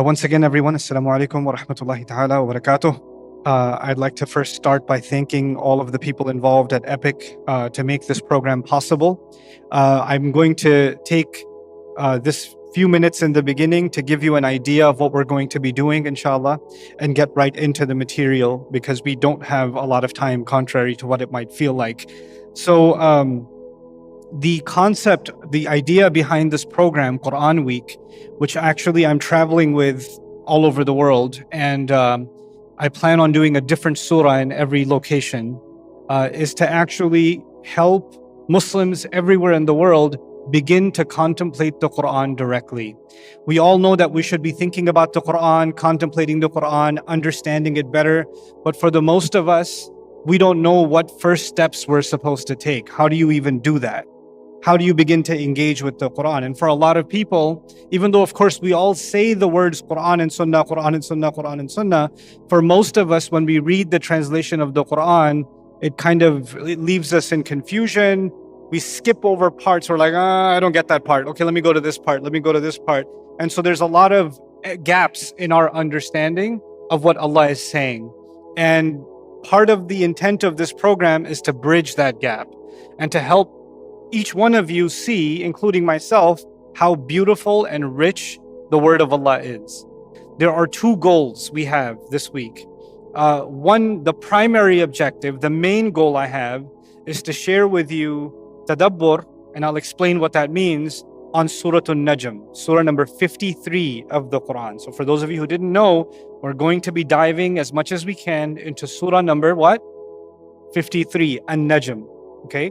Once again, everyone, Assalamu alaikum wa rahmatullahi ta'ala wa barakatuh. I'd like to first start by thanking all of the people involved at Epic to make this program possible. I'm going to take this few minutes in the beginning to give you an idea of what we're going to be doing, inshallah, and get right into the material because we don't have a lot of time, contrary to what it might feel like. So, the concept, the idea behind this program, Quran Week, which actually I'm traveling with all over the world, and I plan on doing a different surah in every location, is to actually help Muslims everywhere in the world begin to contemplate the Quran directly. We all know that we should be thinking about the Quran, contemplating the Quran, understanding it better, but for the most of us, we don't know what first steps we're supposed to take. How do you even do that? How do you begin to engage with the Quran? And for a lot of people, even though of course we all say the words Quran and Sunnah, Quran and Sunnah, Quran and Sunnah, for most of us, when we read the translation of the Quran, it leaves us in confusion. We skip over parts. We're like, I don't get that part. Okay, let me go to this part. Let me go to this part. And so there's a lot of gaps in our understanding of what Allah is saying. And part of the intent of this program is to bridge that gap and to help each one of you see, including myself, how beautiful and rich the word of Allah is. There are two goals we have this week. One, the primary objective, the main goal I have is to share with you tadabbur, and I'll explain what that means, on Surah Al-Najm, Surah number 53 of the Quran. So for those of you who didn't know, we're going to be diving as much as we can into Surah number what? 53, An-Najm, okay?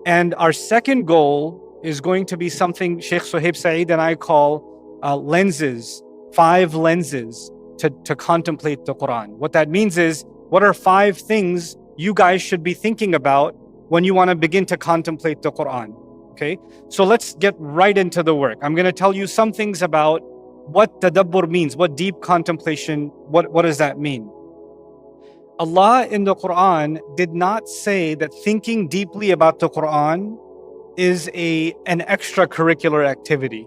And our second goal is going to be something Sheikh Suhaib Saeed and I call lenses, 5 lenses to contemplate the Quran. What that means is, what are 5 things you guys should be thinking about when you want to begin to contemplate the Quran? Okay, so let's get right into the work. I'm going to tell you some things about what tadabbur means, what deep contemplation, what does that mean? Allah in the Quran did not say that thinking deeply about the Quran is an extracurricular activity.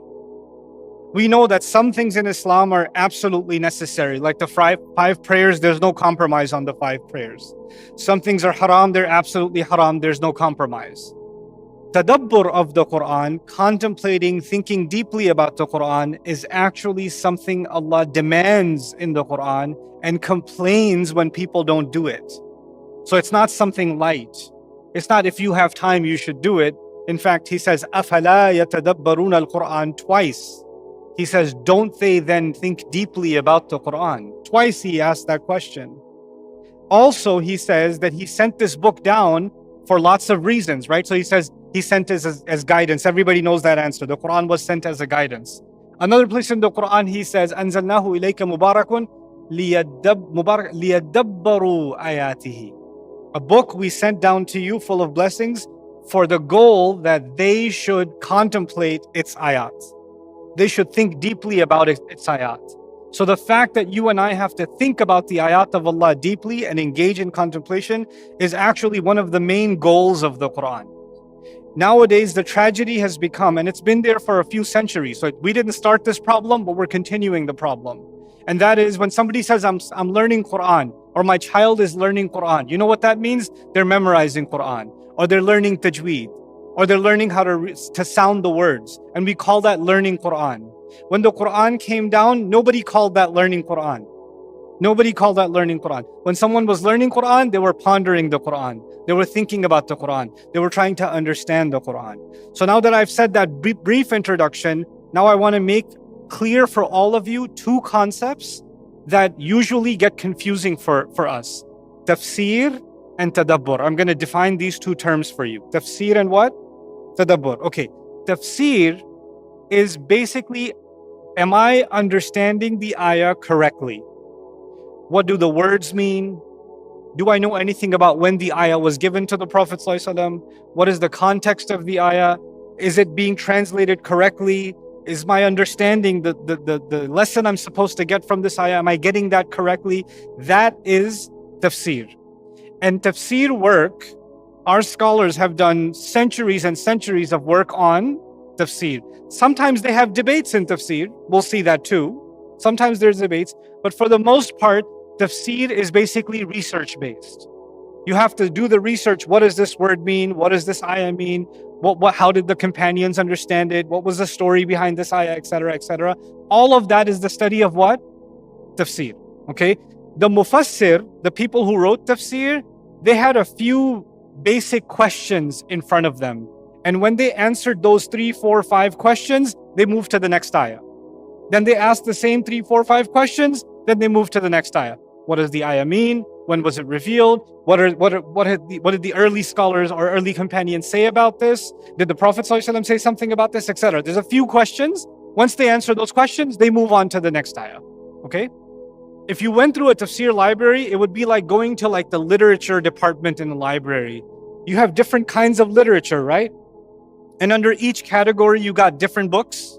We know that some things in Islam are absolutely necessary, like the five prayers, there's no compromise on the 5 prayers. Some things are haram, they're absolutely haram, there's no compromise. Tadabbur of the Quran, contemplating, thinking deeply about the Quran, is actually something Allah demands in the Quran and complains when people don't do it. So it's not something light. It's not if you have time, you should do it. In fact, He says, أَفَلَا يَتَدَبَّرُونَ الْقُرْآنَ twice. He says, don't they then think deeply about the Quran? Twice He asked that question. Also, He says that He sent this book down for lots of reasons, right? So He says, He sent it as guidance. Everybody knows that answer. The Quran was sent as a guidance. Another place in the Quran, He says, أَنزَلْنَاهُ إِلَيْكَ مُبَارَكٌ لِيَدَّبَّرُوا آيَاتِهِ. A book we sent down to you full of blessings for the goal that they should contemplate its ayat. They should think deeply about its ayat. So the fact that you and I have to think about the ayat of Allah deeply and engage in contemplation is actually one of the main goals of the Quran. Nowadays, the tragedy has become, and it's been there for a few centuries, so we didn't start this problem, but we're continuing the problem. And that is when somebody says, I'm learning Quran, or my child is learning Quran. You know what that means? They're memorizing Quran, or they're learning tajweed, or they're learning how to sound the words. And we call that learning Quran. When the Quran came down, nobody called that learning Quran. Nobody called that learning Quran. When someone was learning Quran, they were pondering the Quran. They were thinking about the Quran. They were trying to understand the Quran. So now that I've said that brief introduction, now I want to make clear for all of you 2 concepts that usually get confusing for us. Tafsir and tadabbur. I'm going to define these 2 terms for you. Tafsir and what? Tadabbur. Okay. Tafsir is basically, am I understanding the ayah correctly? What do the words mean? Do I know anything about when the ayah was given to the Prophet ﷺ? What is the context of the ayah? Is it being translated correctly? Is my understanding the lesson I'm supposed to get from this ayah, am I getting that correctly? That is tafsir. And tafsir work, our scholars have done centuries and centuries of work on tafsir. Sometimes they have debates in tafsir. We'll see that too. Sometimes there's debates, but for the most part, tafsir is basically research-based. You have to do the research. What does this word mean? What does this ayah mean? How did the companions understand it? What was the story behind this ayah, etc., etc.? All of that is the study of what? Tafsir. Okay? The mufassir, the people who wrote tafsir, they had a few basic questions in front of them. And when they answered those 3, 4, 5 questions, they moved to the next ayah. Then they asked the same 3, 4, 5 questions, then they moved to the next ayah. What does the ayah mean? When was it revealed? What did the early scholars or early companions say about this? Did the Prophet ﷺ say something about this, etc.? There's a few questions. Once they answer those questions, they move on to the next ayah. Okay? If you went through a tafsir library, it would be like going to like the literature department in the library. You have different kinds of literature, right? And under each category, you got different books,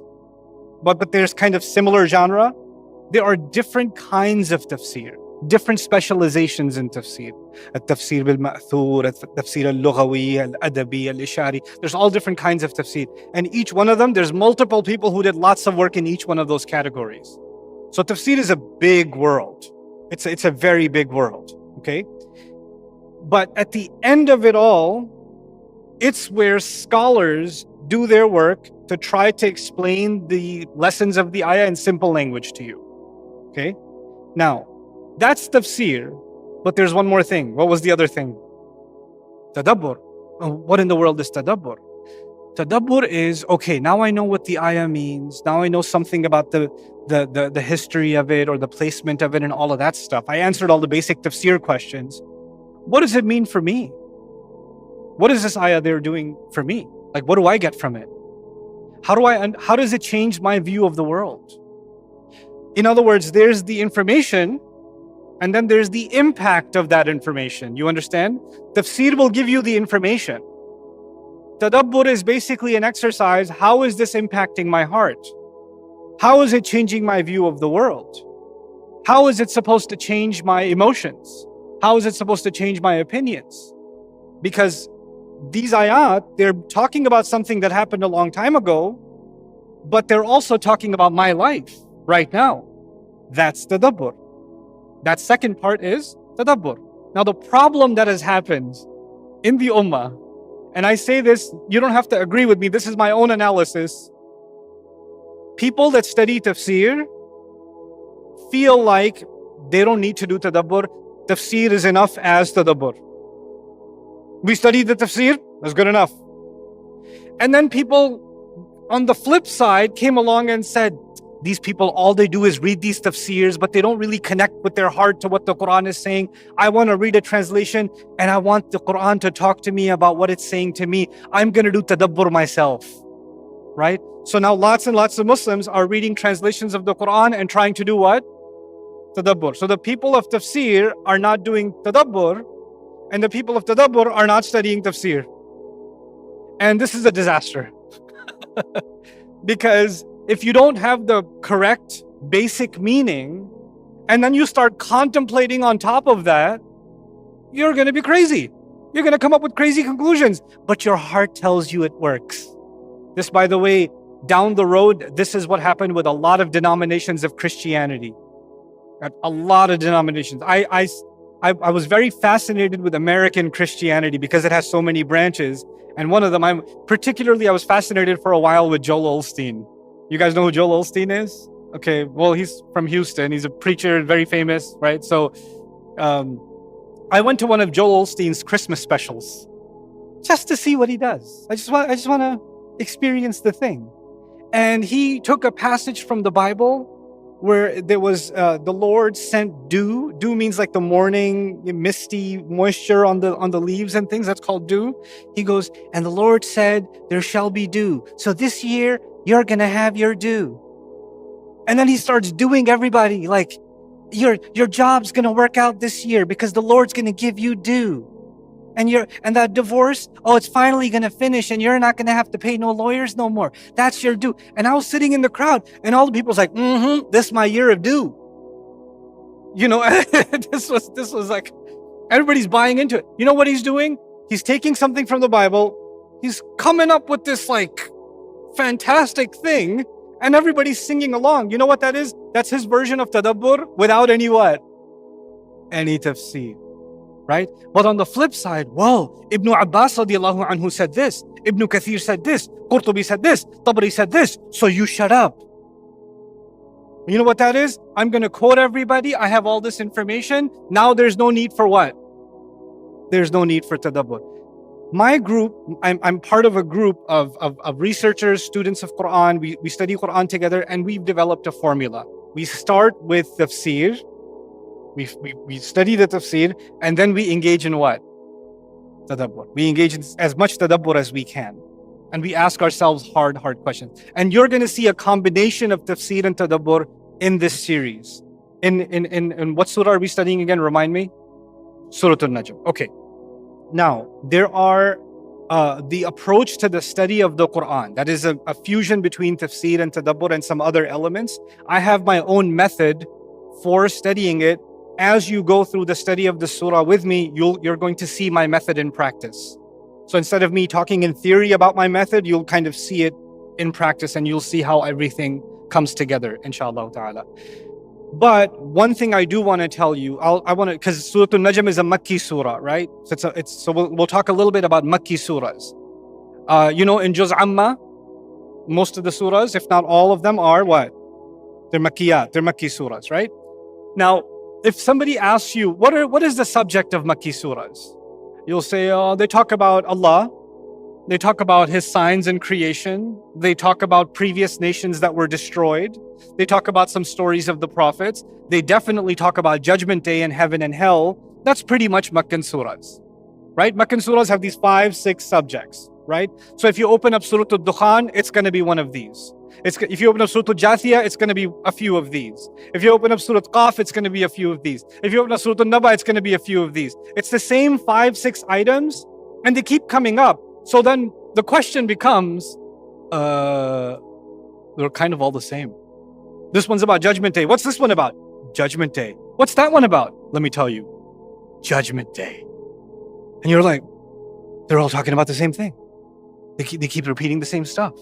but there's kind of similar genre. There are different kinds of tafsir, different specializations in tafsir. Al-tafsir bil-ma'thur, al-tafsir al-lughawi, al-adabi, al-ishari. There's all different kinds of tafsir. And each one of them, there's multiple people who did lots of work in each one of those categories. So tafsir is a big world. It's a very big world, okay? But at the end of it all, it's where scholars do their work to try to explain the lessons of the ayah in simple language to you, okay? Now, that's tafsir, but there's one more thing. What was the other thing? Tadabbur. What in the world is tadabbur? Tadabbur is, okay, now I know what the ayah means. Now I know something about the history of it or the placement of it and all of that stuff. I answered all the basic tafsir questions. What does it mean for me? What is this ayah they're doing for me? Like, what do I get from it? How does it change my view of the world? In other words, there's the information, and then there's the impact of that information. You understand? Tafsir will give you the information. Tadabbur is basically an exercise. How is this impacting my heart? How is it changing my view of the world? How is it supposed to change my emotions? How is it supposed to change my opinions? Because these ayat, they're talking about something that happened a long time ago, but they're also talking about my life right now. That's tadabbur. That second part is tadabbur. Now, the problem that has happened in the ummah, and I say this, you don't have to agree with me, this is my own analysis. People that study tafsir feel like they don't need to do tadabbur. Tafsir is enough as tadabbur. We studied the tafsir, that's good enough. And then people on the flip side came along and said, these people, all they do is read these tafsirs, but they don't really connect with their heart to what the Quran is saying. I want to read a translation and I want the Quran to talk to me about what it's saying to me. I'm going to do tadabbur myself, right? So now lots and lots of Muslims are reading translations of the Quran and trying to do what? Tadabbur. So the people of tafsir are not doing tadabbur, and the people of tadabbur are not studying tafsir. And this is a disaster. Because if you don't have the correct basic meaning, and then you start contemplating on top of that, you're going to be crazy. You're going to come up with crazy conclusions, but your heart tells you it works. This, by the way, down the road, this is what happened with a lot of denominations of Christianity. A lot of denominations. I was very fascinated with American Christianity because it has so many branches. And one of them, I was fascinated for a while with Joel Osteen. You guys know who Joel Osteen is? Okay, well, he's from Houston. He's a preacher, very famous, right? So I went to one of Joel Osteen's Christmas specials just to see what he does. I just want to experience the thing. And he took a passage from the Bible where there was the Lord sent dew. Dew means like the morning misty moisture on the leaves and things. That's called dew. He goes, and the Lord said, there shall be dew. So this year, you're going to have your due. And then he starts doing everybody like, your job's going to work out this year because the Lord's going to give you due. And that divorce, it's finally going to finish and you're not going to have to pay no lawyers no more. That's your due. And I was sitting in the crowd and all the people's like, this is my year of due. You know, this was like, everybody's buying into it. You know what he's doing? He's taking something from the Bible. He's coming up with this like fantastic thing and everybody's singing along. You know what that is? That's his version of tadabbur without any what? Any tafsir. Right? But on the flip side, well, Ibn Abbas radiallahu anhu said this, Ibn Kathir said this, Qurtubi said this, Tabari said this, so you shut up. You know what that is? I'm going to quote everybody. I have all this information. Now there's no need for what? There's no need for tadabbur. My group, I'm part of a group of researchers, students of Quran. We study Quran together, and we've developed a formula. We start with tafsir. We study the tafsir, and then we engage in what? Tadabbur. We engage in as much tadabbur as we can. And we ask ourselves hard questions. And you're going to see a combination of tafsir and tadabbur in this series. In what surah are we studying again? Remind me. Surah Al-Najm. Okay. Now, there are the approach to the study of the Quran. That is a fusion between tafsir and tadabbur and some other elements. I have my own method for studying it. As you go through the study of the surah with me, you're going to see my method in practice. So instead of me talking in theory about my method, you'll kind of see it in practice, and you'll see how everything comes together, inshallah ta'ala. But one thing I do want to tell you, because Surah Al-Najm is a Makki surah, right? So we'll talk a little bit about Makki surahs. In Juz Amma, most of the surahs, if not all of them, are what? They're Makkiyat, they're Makki surahs, right? Now, if somebody asks you, what is the subject of Makki surahs? You'll say, they talk about Allah. They talk about His signs in creation. They talk about previous nations that were destroyed. They talk about some stories of the prophets. They definitely talk about Judgment Day and heaven and hell. That's pretty much Makkan surahs, right? Makkan surahs have these 5-6 subjects, right? So if you open up Surah Al-Dukhan, it's going to be one of these. If you open up Surah Al-Jathiyah, it's going to be a few of these. If you open up Surah Qaf, it's going to be a few of these. If you open up Surah Al-Naba, it's going to be a few of these. It's the same 5-6 items, and they keep coming up. So then the question becomes, they're kind of all the same. This one's about Judgment Day. What's this one about? Judgment Day. What's that one about? Let me tell you. Judgment Day. And you're like, they're all talking about the same thing. They keep repeating the same stuff.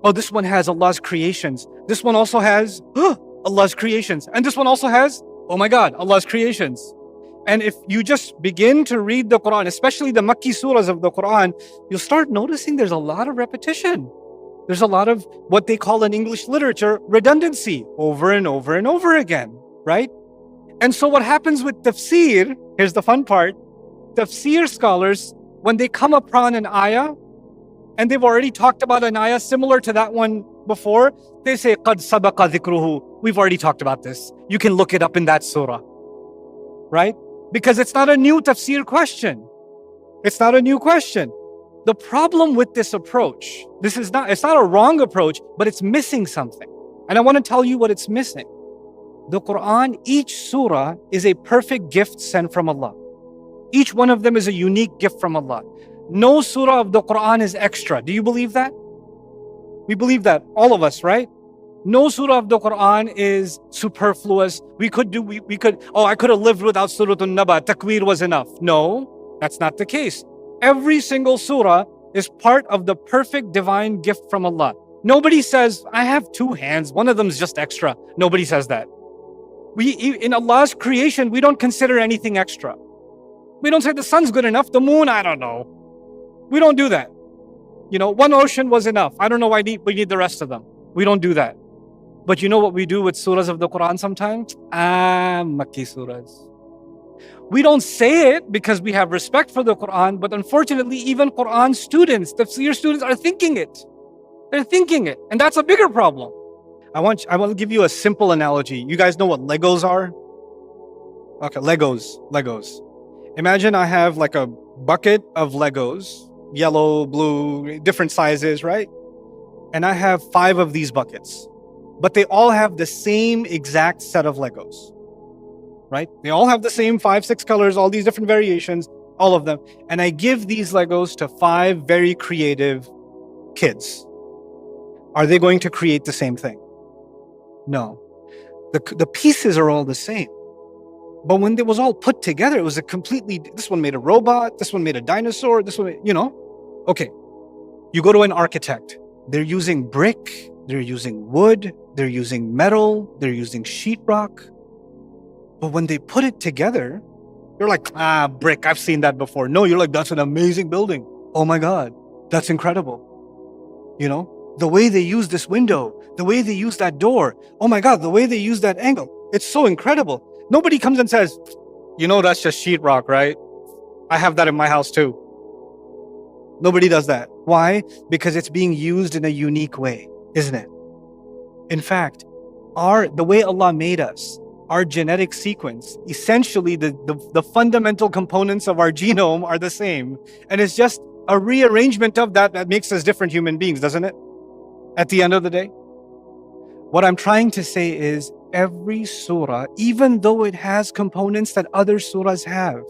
Oh, this one has Allah's creations. This one also has Allah's creations. And this one also has, oh my God, Allah's creations. And if you just begin to read the Quran, especially the Makki surahs of the Quran, you'll start noticing there's a lot of repetition. There's a lot of what they call in English literature redundancy over and over and over again, right? And so what happens with tafsir, here's the fun part, tafsir scholars, when they come upon an ayah, and they've already talked about an ayah similar to that one before, they say, قَدْ سَبَقَ ذِكْرُهُ. We've already talked about this. You can look it up in that surah, right? Because it's not a new tafsir question. It's not a new question. The problem with this approach, it's not a wrong approach, but it's missing something. And I want to tell you what it's missing. The Quran, each surah is a perfect gift sent from Allah. Each one of them is a unique gift from Allah. No surah of the Quran is extra. Do you believe that? We believe that, all of us, right? No surah of the Quran is superfluous. I could have lived without Surah Al-Naba. Takwir was enough. No, that's not the case. Every single surah is part of the perfect divine gift from Allah. Nobody says, I have 2 hands, one of them is just extra. Nobody says that. In Allah's creation, we don't consider anything extra. We don't say the sun's good enough, the moon, I don't know. We don't do that. One ocean was enough. I don't know why we need the rest of them. We don't do that. But you know what we do with surahs of the Quran sometimes? Makki surahs. We don't say it because we have respect for the Quran, but unfortunately, even Quran students, tafsir students are thinking it. They're thinking it. And that's a bigger problem. I want to give you a simple analogy. You guys know what Legos are? Okay, Legos. Imagine I have like a bucket of Legos, yellow, blue, different sizes, right? And I have 5 of these buckets, but they all have the same exact set of Legos, right? They all have the same 5-6 colors, all these different variations, all of them. And I give these Legos to 5 very creative kids. Are they going to create the same thing? No. The pieces are all the same. But when it was all put together, it was this one made a robot, this one made a dinosaur, this one, Okay. You go to an architect. They're using brick they're using wood, they're using metal, they're using sheetrock. But when they put it together, you're like, brick, I've seen that before. No, you're like, that's an amazing building. Oh my God, that's incredible. You know, the way they use this window, the way they use that door. Oh my God, the way they use that angle. It's so incredible. Nobody comes and says, that's just sheetrock, right? I have that in my house too. Nobody does that. Why? Because it's being used in a unique way, isn't it? In fact, the way Allah made us, our genetic sequence, essentially the fundamental components of our genome are the same. And it's just a rearrangement of that makes us different human beings, doesn't it? At the end of the day. What I'm trying to say is every surah, even though it has components that other surahs have,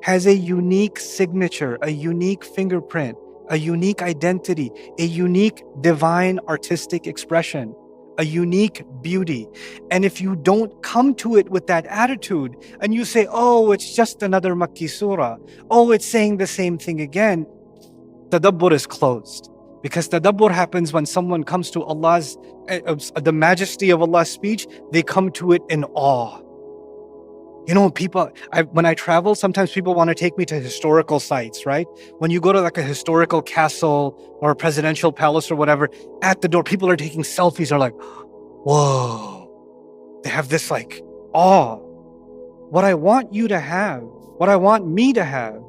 has a unique signature, a unique fingerprint, a unique identity, a unique divine artistic expression, a unique beauty. And if you don't come to it with that attitude and you say, oh, it's just another Makki surah, oh, it's saying the same thing again, tadabbur is closed. Because tadabbur happens when someone comes to the majesty of Allah's speech, they come to it in awe. People, when I travel, sometimes people want to take me to historical sites, right? When you go to like a historical castle or a presidential palace or whatever, at the door, people are taking selfies, are like, whoa. They have this like awe. What I want you to have, what I want me to have,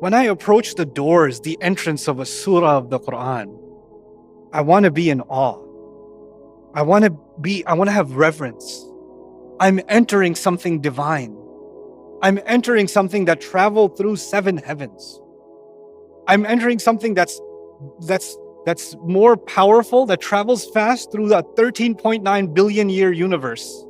when I approach the doors, the entrance of a surah of the Quran, I want to be in awe. I want to have reverence. I'm entering something divine. I'm entering something that traveled through 7 heavens. I'm entering something that's more powerful, that travels fast through the 13.9 billion year universe.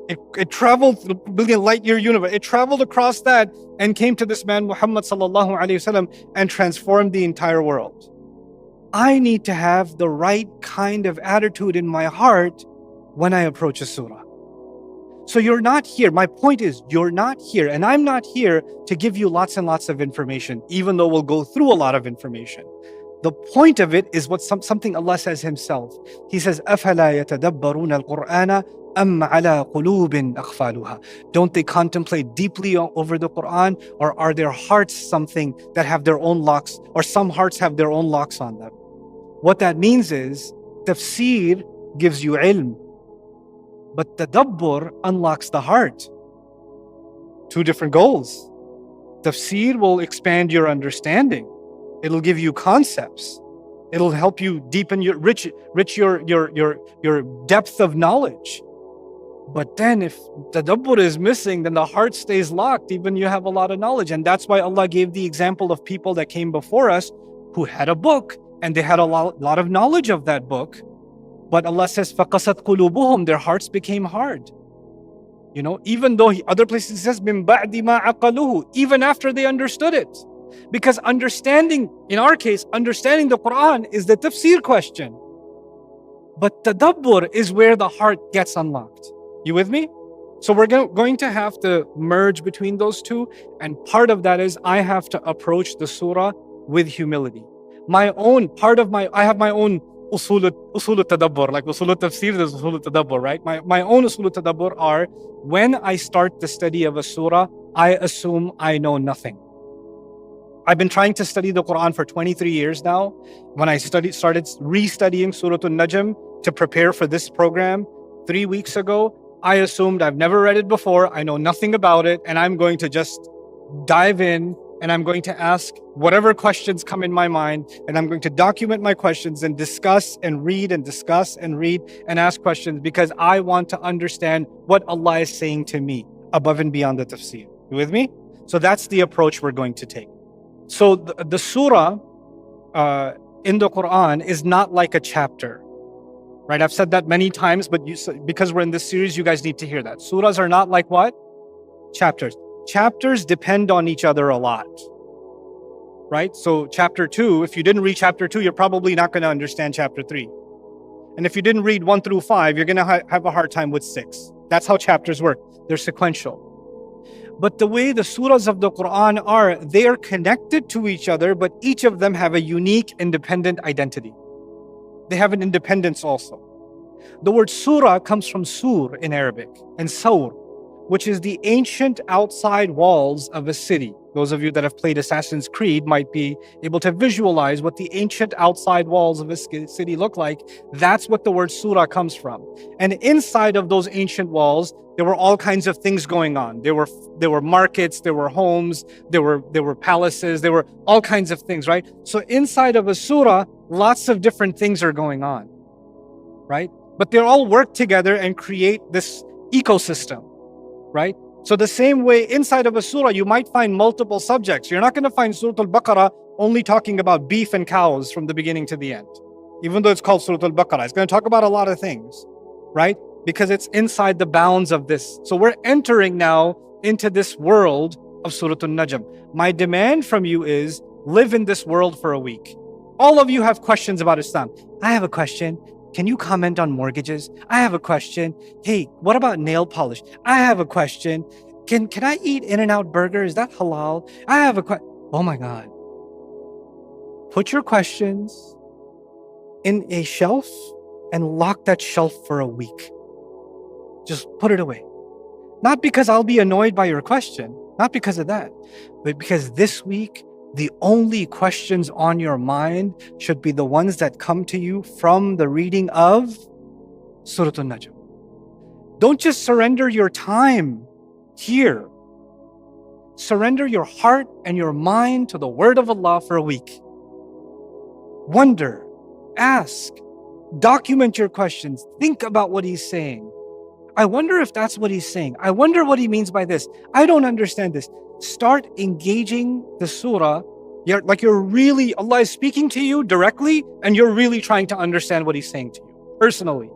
It traveled through billion light year universe. It traveled across that and came to this man, Muhammad sallallahu alaihi wasallam, and transformed the entire world. I need to have the right kind of attitude in my heart when I approach a surah. So you're not here. My point is, you're not here, and I'm not here to give you lots and lots of information, even though we'll go through a lot of information. The point of it is something Allah says Himself. He says, أَفَلَا يَتَدَبَّرُونَ الْقُرْآنَ أَمْ عَلَى قُلُوبٍ أَقْفَالُهَا. Don't they contemplate deeply over the Quran, or are their hearts something that have their own locks, or some hearts have their own locks on them? What that means is, tafsir gives you ilm, but tadabbur unlocks the heart. 2 different goals. Tafsir will expand your understanding. It'll give you concepts. It'll help you deepen your rich your depth of knowledge. But then if tadabbur is missing, then the heart stays locked, even you have a lot of knowledge. And that's why Allah gave the example of people that came before us who had a book and they had a lot of knowledge of that book. But Allah says, فَقَسَتْ قُلُوبُهُمْ, their hearts became hard. Even though other places it says, مِن بَعْدِ مَا عَقَلُوهُ, even after they understood it. Because understanding, in our case, understanding the Quran is the tafsir question. But tadabbur is where the heart gets unlocked. You with me? So we're going to have to merge between those two. And part of that is I have to approach the surah with humility. I have my own usul al-tadabbur, like usul al-tafsir, there's usul al-tadabbur, right? My own usul al-tadabbur are, when I start the study of a surah, I assume I know nothing. I've been trying to study the Quran for 23 years now. When I started restudying Surah Al-Najm to prepare for this program 3 weeks ago, I assumed I've never read it before, I know nothing about it, and I'm going to just dive in and I'm going to ask whatever questions come in my mind, and I'm going to document my questions and discuss and read and discuss and read and ask questions, because I want to understand what Allah is saying to me above and beyond the tafsir. You with me? So that's the approach we're going to take. So the surah in the Quran is not like a chapter, right? I've said that many times, but because we're in this series, you guys need to hear that. Surahs are not like what? Chapters. Chapters depend on each other a lot, right? So chapter 2, if you didn't read chapter 2, you're probably not going to understand chapter 3. And if you didn't read 1 through 5, you're going to have a hard time with 6. That's how chapters work. They're sequential. But the way the surahs of the Quran are, they are connected to each other, but each of them have a unique, independent identity. They have an independence also. The word surah comes from sur in Arabic and saur, which is the ancient outside walls of a city. Those of you that have played Assassin's Creed might be able to visualize what the ancient outside walls of a city look like. That's what the word surah comes from. And inside of those ancient walls, there were all kinds of things going on. There were markets, there were homes, there were palaces, there were all kinds of things, right? So inside of a surah, lots of different things are going on, right? But they all work together and create this ecosystem, right? So the same way inside of a surah, you might find multiple subjects. You're not going to find Surah Al-Baqarah only talking about beef and cows from the beginning to the end. Even though it's called Surah Al-Baqarah, it's going to talk about a lot of things, right? Because it's inside the bounds of this. So we're entering now into this world of Surah Al-Najm. My demand from you is live in this world for a week. All of you have questions about Islam. I have a question. Can you comment on mortgages? I have a question. Hey, what about nail polish? I have a question. Can I eat In-N-Out burger? Is that halal? I have a question. Oh my God. Put your questions in a shelf and lock that shelf for a week. Just put it away. Not because I'll be annoyed by your question, not because of that, but because this week, the only questions on your mind should be the ones that come to you from the reading of Surah Al-Najm. Don't just surrender your time here. Surrender your heart and your mind to the word of Allah for a week. Wonder, ask, document your questions, think about what he's saying. I wonder if that's what he's saying. I wonder what he means by this. I don't understand this. Start engaging the surah. Allah is speaking to you directly, and you're really trying to understand what he's saying to you personally.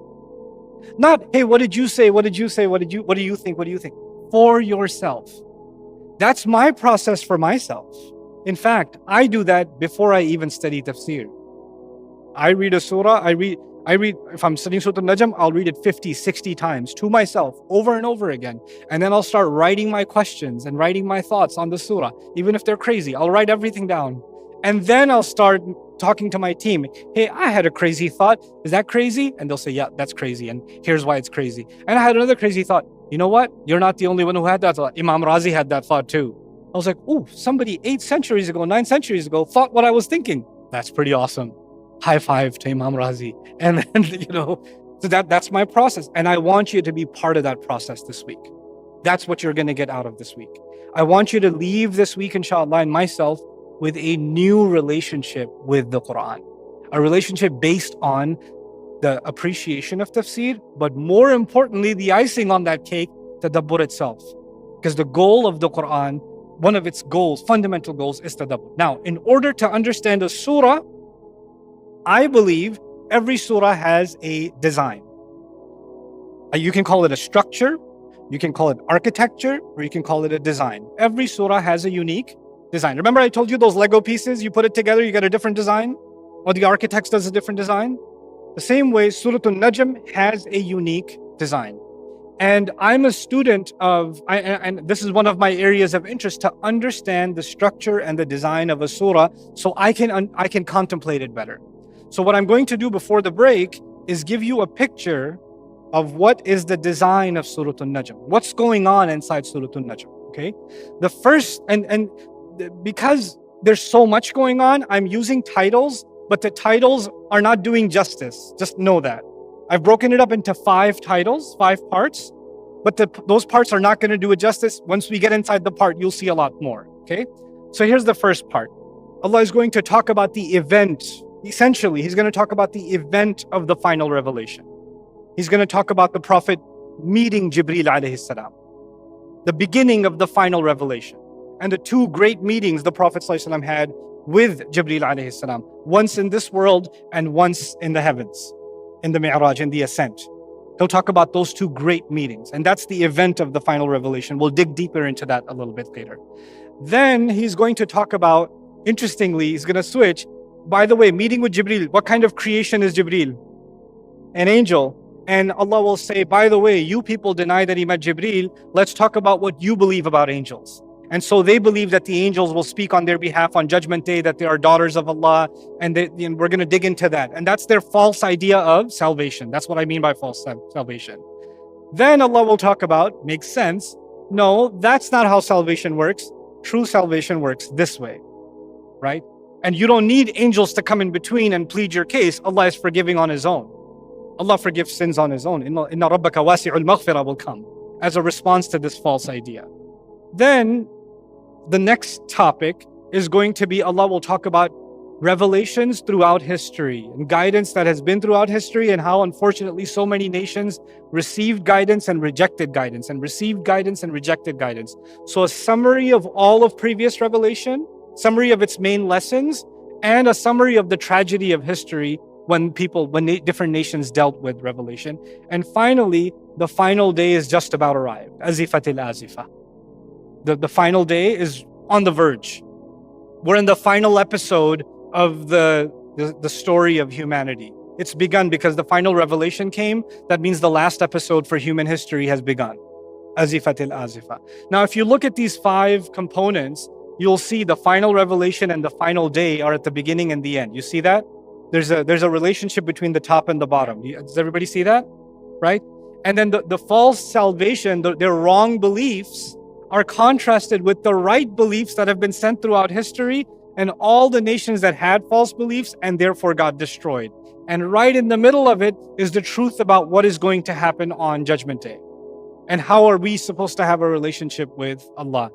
Not, hey, what did you say? What did you say? What do you think? What do you think? For yourself. That's my process for myself. In fact, I do that before I even study tafsir. I read a surah, I read, if I'm studying Surah Al-Najm, I'll read it 50, 60 times to myself over and over again. And then I'll start writing my questions and writing my thoughts on the surah. Even if they're crazy, I'll write everything down. And then I'll start talking to my team. Hey, I had a crazy thought. Is that crazy? And they'll say, yeah, that's crazy. And here's why it's crazy. And I had another crazy thought. You know what? You're not the only one who had that thought. Imam Razi had that thought too. I was like, oh, somebody 8 centuries ago, 9 centuries ago thought what I was thinking. That's pretty awesome. High five to Imam Razi. And then, so that's my process. And I want you to be part of that process this week. That's what you're going to get out of this week. I want you to leave this week, inshallah, and myself with a new relationship with the Quran. A relationship based on the appreciation of tafsir, but more importantly, the icing on that cake, tadabbur itself. Because the goal of the Quran, one of its goals, fundamental goals, is tadabbur. Now, in order to understand a surah, I believe every surah has a design. You can call it a structure, you can call it architecture, or you can call it a design. Every surah has a unique design. Remember I told you those Lego pieces, you put it together, you get a different design? Or the architect does a different design? The same way, Surah Al-Najm has a unique design. And I'm a student of, and this is one of my areas of interest, to understand the structure and the design of a surah so I can contemplate it better. So what I'm going to do before the break is give you a picture of what is the design of Surah Al-Najm. What's going on inside Surah Al-Najm, okay? The first, and because there's so much going on, I'm using titles, but the titles are not doing justice. Just know that. I've broken it up into 5 titles, 5 parts, but those parts are not going to do it justice. Once we get inside the part, you'll see a lot more, okay? So here's the first part. Allah is going to talk about the event. Essentially, he's going to talk about the event of the final revelation. He's going to talk about the Prophet meeting Jibreel alayhi salam, the beginning of the final revelation, and the 2 great meetings the Prophet sallallahu alaihi wasallam had with Jibreel alayhi salam, once in this world and once in the heavens, in the Mi'raj, in the ascent. He'll talk about those 2 great meetings, and that's the event of the final revelation. We'll dig deeper into that a little bit later. Then he's going to talk about, interestingly, he's going to switch. By the way, meeting with Jibreel, what kind of creation is Jibreel? An angel. And Allah will say, by the way, you people deny that he met Jibreel. Let's talk about what you believe about angels. And so they believe that the angels will speak on their behalf on Judgment Day, that they are daughters of Allah. And we're going to dig into that. And that's their false idea of salvation. That's what I mean by false salvation. Then Allah will talk about, makes sense. No, that's not how salvation works. True salvation works this way, right? And you don't need angels to come in between and plead your case. Allah is forgiving on His own. Allah forgives sins on His own. Inna rabbaka wasi'ul maghfirah will come as a response to this false idea. Then the next topic is going to be, Allah will talk about revelations throughout history and guidance that has been throughout history, and how unfortunately so many nations received guidance and rejected guidance, and received guidance and rejected guidance. So a summary of all of previous revelation, summary of its main lessons, and a summary of the tragedy of history when different nations dealt with revelation. And finally, the final day is just about arrived. Azifatil azifa. The final day is on the verge. We're in the final episode of the story of humanity. It's begun because the final revelation came. That means the last episode for human history has begun. Azifatil azifa. Now, if you look at these 5 components, you'll see the final revelation and the final day are at the beginning and the end. You see that? There's a relationship between the top and the bottom. Does everybody see that? Right? And then the false salvation, their wrong beliefs, are contrasted with the right beliefs that have been sent throughout history, and all the nations that had false beliefs and therefore got destroyed. And right in the middle of it is the truth about what is going to happen on Judgment Day. And how are we supposed to have a relationship with Allah?